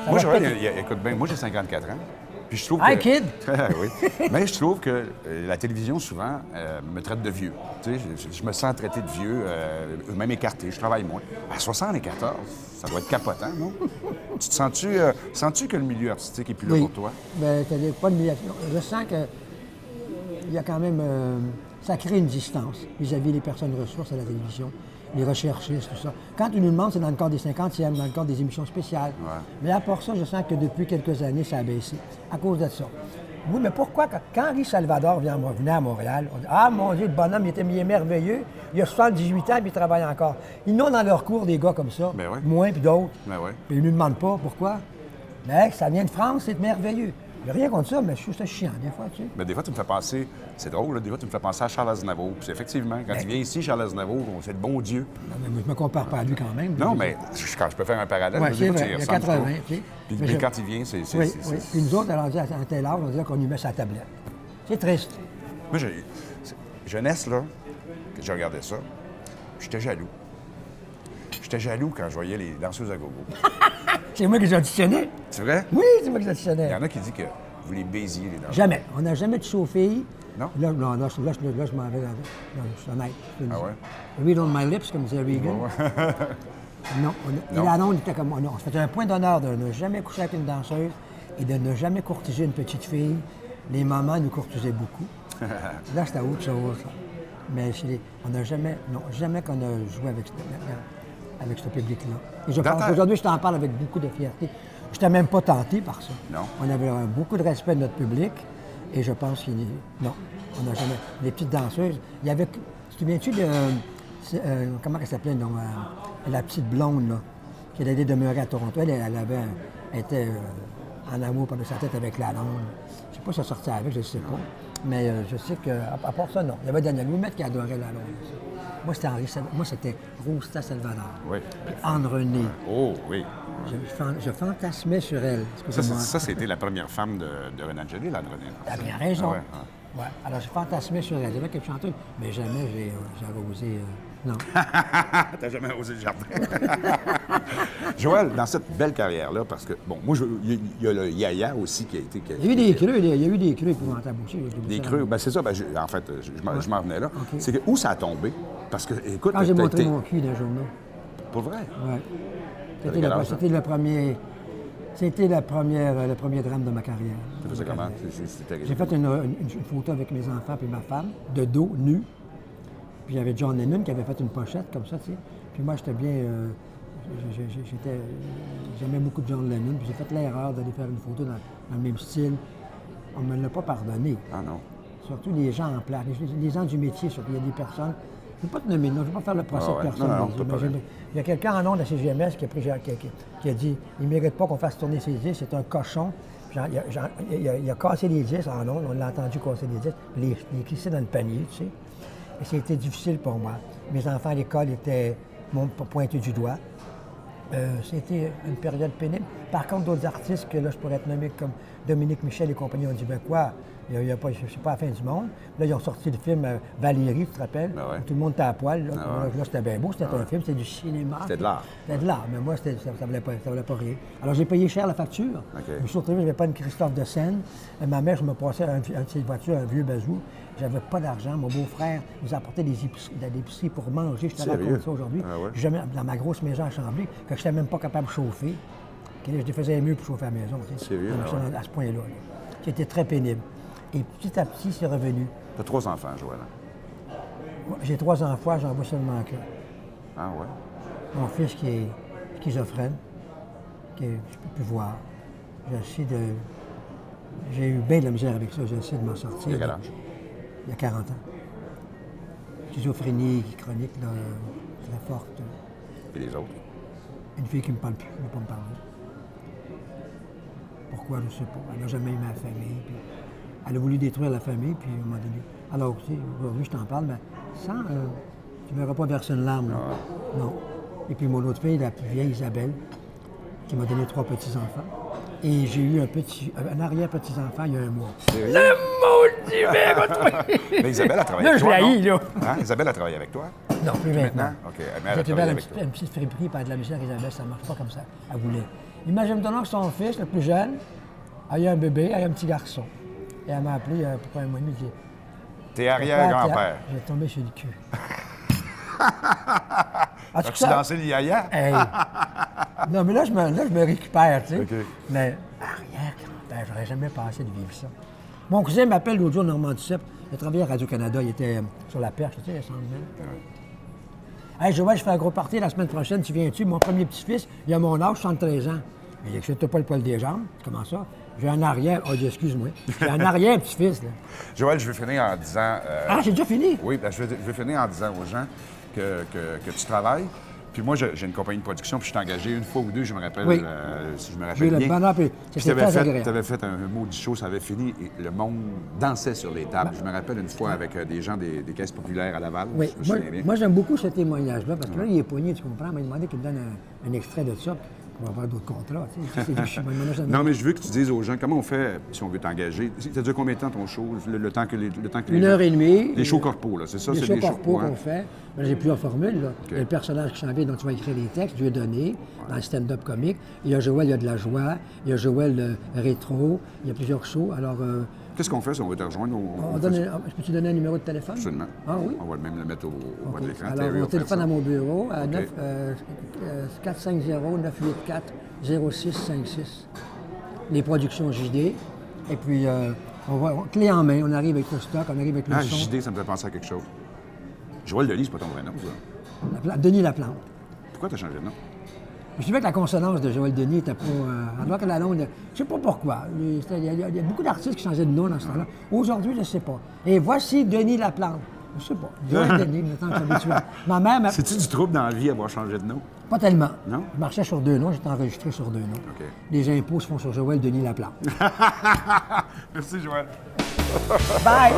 Moi, va Joël, péter. écoute bien, moi, j'ai 54 ans. Puis je trouve Hi, que... kid! Oui. Mais je trouve que la télévision, souvent, me traite de vieux. Tu sais, je me sens traité de vieux, même écarté. Je travaille moins. À 74, ça doit être capotant, non? Tu te sens-tu que le milieu artistique est plus là Oui. pour toi? Ben, c'est-à-dire pas de médiation. Je sens que il y a quand même... ça crée une distance vis-à-vis des personnes ressources à la télévision, les recherchistes, tout ça. Quand tu nous demandes, c'est dans le cadre des 50e, dans le cadre des émissions spéciales. Ouais. Mais à part ça, je sens que depuis quelques années, ça a baissé à cause de ça. Oui, mais pourquoi, quand Henri Salvador venait à Montréal, on dit « Ah, mon Dieu, le bonhomme, il est merveilleux. Il a 78 ans, puis il travaille encore. » Ils n'ont dans leur cours des gars comme ça, Ben oui. moins puis d'autres. Ben oui. Puis ils ne nous demandent pas pourquoi. Mais ça vient de France, c'est merveilleux. Il n'y a rien contre ça, mais je trouve ça chiant des fois, tu sais. Mais des fois, tu me fais penser, c'est drôle, là, des fois, tu me fais penser à Charles Aznavour. Puis effectivement, quand il vient ici, Charles Aznavour, c'est le bon Dieu. Non, mais je me compare pas à lui quand même. Non, mais quand je peux faire un parallèle, Ouais, je c'est dis, vrai, tu y il y a ressembles 80, trop. tu sais. Puis Mais mais je- quand il vient, c'est... Oui, oui. Puis nous autres, alors, à un tel âge, on disait qu'on lui met sa tablette. C'est triste. Moi, jeunesse, là, que je regardais ça, j'étais jaloux. J'étais jaloux quand je voyais les danseuses à gogo. C'est moi qui les auditionnais. C'est vrai? Oui, c'est moi qui les Il y auditionnais. en a qui disent que vous les baisiez, les danseuses. Jamais. On n'a jamais de chaud-fille. Non? Là, je m'en vais dans... Non, je suis honnête. Ah ouais? Read on my lips, comme disait Reagan. Non. Et Non. la nonne était comme moi. Non, on se faisait un point d'honneur de ne jamais coucher avec une danseuse et de ne jamais courtiser une petite fille. Les mamans nous courtisaient beaucoup. Là, c'était autre chose. Mais on n'a jamais... Non, jamais qu'on a joué avec ce public-là. Et je Dans pense ta- qu'aujourd'hui, je t'en parle avec beaucoup de fierté. Je n'étais même pas tenté par ça. Non. On avait beaucoup de respect de notre public et je pense qu'il... Non, on n'a jamais... Les petites danseuses, il y avait... Tu te souviens-tu de... comment elle s'appelait, non? La petite blonde, là, qui allait demeurer à Toronto. Elle était en amour par sa tête avec la longue. Je ne sais pas si elle sortait avec, je ne sais pas. Mais je sais qu'à part ça, non. Il y avait Daniel Ouimet qui adorait la longue. Moi, c'était moi, c'était Rosta Salvador. Oui. Puis Anne-Renée. Oh, oui. Je fantasmais sur elle. Excusez-moi. Ça, c'était la première femme de René Angélil, Anne-Renée. T'as bien raison. Ah ouais, Ouais. Alors, je fantasmais sur elle. J'avais quelque chanteuse, mais jamais j'avais osé... non. T'as jamais osé le jardin. Joël, dans cette belle carrière-là, parce que, bon, moi, il y a le Yaya aussi qui a été... Il y a eu des creux, il y a eu des creux épouvantables aussi. Des creux, ben c'est ça, ben, en fait, je m'en venais là. OK. C'est que où ça a tombé? Parce que, écoute, Quand j'ai t'as montré été- mon cul dans le journal. Pour vrai? Ouais. T'avais quel âge, C'était le premier... C'était le premier drame de ma carrière. Tu faisais comment? C'était J'ai fait une photo avec mes enfants et ma femme, de dos, nu. Puis il y avait John Lennon qui avait fait une pochette comme ça, tu sais. Puis moi, j'étais bien... J'aimais beaucoup John Lennon. Puis j'ai fait l'erreur d'aller faire une photo dans le même style. On ne me l'a pas pardonné. Ah non? Surtout les gens en place, les gens du métier, surtout. Il y a des personnes... Je ne vais pas te nommer, non, je ne vais pas faire le procès Ah ouais. de personne. Non, mais t'as pas raison. il y a quelqu'un en ondes à CGMS qui a dit il ne mérite pas qu'on fasse tourner ses disques, c'est un cochon. Puis il a cassé les disques en ondes, on l'a entendu casser les disques, les glissé dans le panier, tu sais. Et c'était difficile pour moi. Mes enfants à l'école m'ont pointé du doigt. C'était une période pénible. Par contre, d'autres artistes que là, je pourrais être nommé comme Dominique Michel et compagnie ont dit ben quoi, c'est pas la fin du monde. Là, ils ont sorti le film Valérie, tu te rappelles? Ben ouais. Où tout le monde était à poil. Là, Ah ouais. Là, c'était bien beau, c'était un film, c'était du cinéma. C'était de l'art. C'était de l'art, mais moi, ça valait pas rien. Alors, j'ai payé cher la facture. OK. Je me suis retrouvé, je n'avais pas une Christophe de Seine. Ma mère, je me passais un de ses voitures, un vieux bazou. J'avais pas d'argent. Mon beau-frère nous apportait des épiceries pour manger. Je te Sérieux? raconte ça aujourd'hui. Ah ouais? Jamais, dans ma grosse maison à Chambly, que je n'étais même pas capable de chauffer. Que je les faisais mieux pour chauffer à la maison. Tu sais. Sérieux? Donc, Ah ouais. à ce point-là. C'était très pénible. Et petit à petit, c'est revenu. T'as 3 enfants, Joël. Moi, j'ai 3 enfants, j'en vois seulement qu'un. Ah ouais? Mon fils qui est schizophrène, je ne peux plus voir. J'ai eu bien de la misère avec ça, j'essaie de m'en sortir. Il y a quel âge? Il y a 40 ans. Schizophrénie chronique, là, très forte. Et les autres? Une fille qui ne me parle plus, qui ne veut pas me parler. Pourquoi, je ne sais pas. Elle n'a jamais aimé la famille. Puis elle a voulu détruire la famille, puis à un moment donné. Alors, tu sais, aujourd'hui, je t'en parle, mais sans. Tu ne verras pas verser une larme, là. Non. Et puis, mon autre fille, la plus vieille, Isabelle, qui m'a donné 3 petits-enfants. Et j'ai eu un arrière-petit-enfant il y a un mois. Le maudit mec! Mais Isabelle a travaillé Là, avec je toi, la non? hais, là. Hein? Isabelle a travaillé avec toi? Non, plus maintenant. OK. Mais elle a J'ai travaillé fait avec toi. une petite friperie par de la misère, Isabelle, ça ne marche pas comme ça. Elle voulait. Imagine-toi que son fils, le plus jeune, a eu un bébé, a eu un petit garçon. Et elle m'a appelé il y a à peu près un mois et demi, elle dit, T'es arrière-grand-père. j'ai tombé sur le cul. As-tu dansé le yaya? Hey. Non, mais là, je me récupère, tu sais. OK. Mais arrière-grand-père, j'aurais jamais pensé de vivre ça. Mon cousin m'appelle l'autre jour, Normand Duceppe. Il a travaillé à Radio-Canada, il était sur la perche, tu sais, il semble bien. Hey, Joël, je fais un gros party la semaine prochaine, tu viens-tu? Mon premier petit-fils, il a mon âge, 73 ans. Mais il n'accepte pas le poil des jambes. Comment ça? J'ai un arrière. Oh, excuse-moi. J'ai un arrière petit-fils, là. Joël, je vais finir en disant... Ah, j'ai déjà fini? Oui, ben, je vais finir en disant aux gens que tu travailles. Puis moi, j'ai une compagnie de production, puis je suis engagé une fois ou deux, je me rappelle, Oui. si je me J'ai rappelle eu le bien. bonheur, puis Puis c'était très agréable. tu avais fait un maudit show, ça avait fini, et le monde dansait sur les tables. Je me rappelle une fois avec des gens des caisses populaires à Laval, Oui, je me souviens bien. moi j'aime beaucoup ce témoignage-là, parce que là, il est poigné, tu comprends? Il m'a demandé qu'il me donne un extrait de ça. On va avoir d'autres contrats, tu sais. Non, mais je veux que tu dises aux gens comment on fait si on veut t'engager. Ça dure combien de temps ton show? Le temps que les Une heure et demie. Les shows corpos, là, c'est ça? Les C'est shows des corpos hein? qu'on fait. Ben, j'ai plusieurs formules, là. Il y a le personnage qui s'en vient, dont tu vas écrire les textes, Dieu donné, dans le stand-up comique. Il y a Joël, il y a de la joie. Il y a Joël rétro. Il y a plusieurs shows. Alors, Qu'est-ce qu'on fait si on veut te rejoindre? je peux-te donner un numéro de téléphone? Absolument. Ah oui? On va même le mettre au bas de l'écran. Alors, mon téléphone à mon bureau, à OK. 450-984-0656. Les productions JD. Et puis, clé en main, on arrive avec le stock, on arrive avec le Ah, son. JD, ça me fait penser à quelque chose. Joël Delis, c'est pas ton vrai nom, ça. Denis Laplante. Pourquoi t'as changé de nom? Je trouvais que la consonance de Joël Denis était pas... alors que la longue... Je sais pas pourquoi. Il y a beaucoup d'artistes qui changeaient de nom dans ce temps-là. Aujourd'hui, je ne sais pas. Et voici Denis Laplante. Je sais pas. Joël Denis, maintenant que c'est habituel. Ma mère m'a... C'est-tu du trouble dans la vie avoir changé de nom? Pas tellement. Non? Je marchais sur deux noms, j'étais enregistré sur deux noms. OK. Les impôts se font sur Joël Denis Laplante. Merci, Joël. Bye!